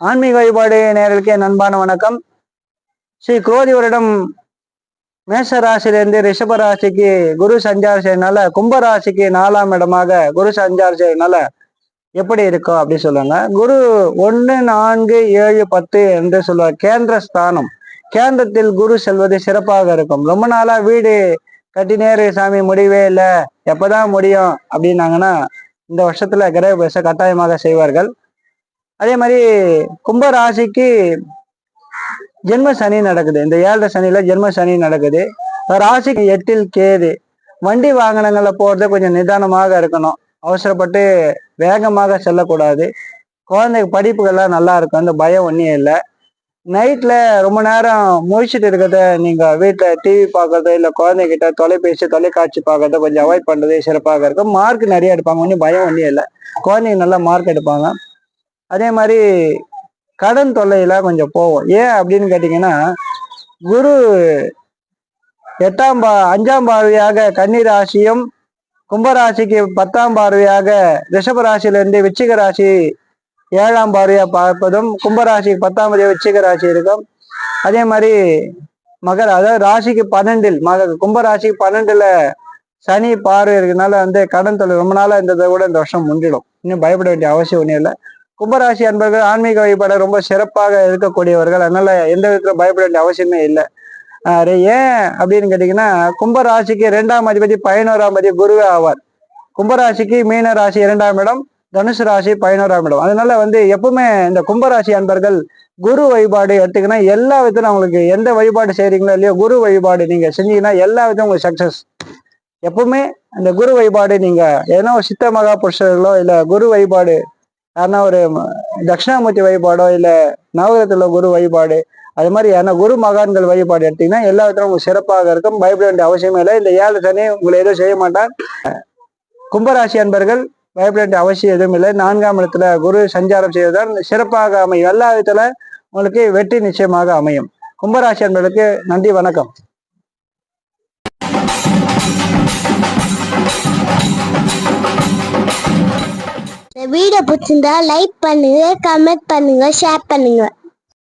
ஆன்மீக வழிபாடு நேயர்களுக்கு என் அன்பான வணக்கம். ஸ்ரீ குரோதி வருடம் மேஷ ராசியிலிருந்து ரிஷப ராசிக்கு குரு சஞ்சாரம் செய்யறதுனால கும்பராசிக்கு 4ஆம் இடமாக குரு சஞ்சாரம் செய்யறதுனால எப்படி இருக்கும் அப்படின்னு சொல்லுவாங்க. குரு 1, 4, 7, 10 என்று சொல்லுவாங்க. கேந்திர ஸ்தானம். கேந்திரத்தில் குரு செல்வது சிறப்பாக இருக்கும். ரொம்ப நாளா வீடு கட்டினேரு சாமி முடியவே இல்லை, எப்பதான் முடியும் அப்படின்னாங்கன்னா இந்த வருஷத்துல கிரக பிரவேச கட்டாயமாக செய்வார்கள். அதே மாதிரி கும்ப ராசிக்கு ஜென்ம சனி நடக்குது. இந்த 7 சனியில ஜென்ம சனி நடக்குது. ராசிக்கு 8ல் கேது. வண்டி வாகனங்கள்ல போறது கொஞ்சம் நிதானமாக இருக்கணும். அவசரப்பட்டு வேகமாக செல்லக்கூடாது. குழந்தைக்கு படிப்புகள்லாம் நல்லா இருக்கும், அந்த பயம் ஒன்றும் இல்லை. நைட்ல ரொம்ப நேரம் முழிச்சிட்டு இருக்கிறத நீங்க வீட்டுல டிவி பார்க்கறதோ இல்லை குழந்தைகிட்ட தொலைக்காட்சி பார்க்கறதோ கொஞ்சம் அவாய்ட் பண்றது சிறப்பாக இருக்கும். மார்க் நிறைய எடுப்பாங்க, ஒன்றும் பயம் ஒன்றும் இல்லை. குழந்தைங்க நல்லா மார்க் எடுப்பாங்க. அதே மாதிரி கடன் தொல்லையில கொஞ்சம் போவோம். ஏன் அப்படின்னு கேட்டீங்கன்னா, குரு 5ஆம் பார்வையாக கன்னி ராசியும் கும்பராசிக்கு 10ஆம் பார்வையாக ரிஷப ராசியிலிருந்து விச்சிக ராசி 7ஆம் பார்வையா பார்ப்பதும் கும்பராசிக்கு 10ஆம் பார்வையா விச்சிக ராசி இருக்கும். அதே மாதிரி அதாவது ராசிக்கு 12 கும்பராசிக்கு 12ல சனி பார்வை இருக்கிறதுனால கடன் தொல்லை ரொம்ப நாளா இருந்ததை விட இந்த வருஷம் முன்னிடும். இன்னும் பயப்பட வேண்டிய அவசியம் ஒன்றும் இல்லை. கும்பராசி அன்பர்கள் ஆன்மீக வழிபாட ரொம்ப சிறப்பாக இருக்கக்கூடியவர்கள். அதனால எந்த விதத்துல பயப்பட வேண்டிய அவசியமே இல்லை. ஏன் அப்படின்னு கேட்டீங்கன்னா, கும்பராசிக்கு 2ஆம் அதிபதி 11ஆம் அதிபதி குருவே ஆவார். கும்பராசிக்கு மீன ராசி 2ஆம் இடம், தனுசு ராசி 11ஆம் இடம். அதனால எப்பவுமே இந்த கும்பராசி அன்பர்கள் குரு வழிபாடு எடுத்தீங்கன்னா எல்லா விதத்திலும் அவங்களுக்கு எந்த வழிபாடு செய்றீங்களோ இல்லையோ குரு வழிபாடு நீங்க செஞ்சீங்கன்னா எல்லா விதம் உங்களுக்கு சக்சஸ். எப்பவுமே இந்த குரு வழிபாடு நீங்க ஏன்னா ஒரு சித்த மகா புருஷர்களோ இல்ல குரு வழிபாடு யாருன்னா ஒரு தட்சிணாமூர்த்தி வழிபாடோ இல்ல நவகிரகத்துல குரு வழிபாடு அது மாதிரி யாருன்னா குரு மகான்கள் வழிபாடு எடுத்தீங்கன்னா எல்லா விதத்திலும் உங்களுக்கு சிறப்பாக இருக்கும். பயப்பட வேண்டிய அவசியமே இல்லை. இந்த 7 சனி உங்களை எதுவும் செய்ய மாட்டார். கும்பராசி அன்பர்கள் பயப்பட வேண்டிய அவசியம் எதுவும் இல்லை. 4ஆம் இடத்துல குரு சஞ்சாரம் செய்வதால் சிறப்பாக அமையும். எல்லா விதத்துல உங்களுக்கு வெற்றி நிச்சயமாக அமையும். கும்பராசி அன்பர்களுக்கு நன்றி, வணக்கம். இந்த வீடியோ பிடிச்சிருந்தா லைக் பண்ணுங்க, கமெண்ட் பண்ணுங்க, ஷேர் பண்ணுங்க.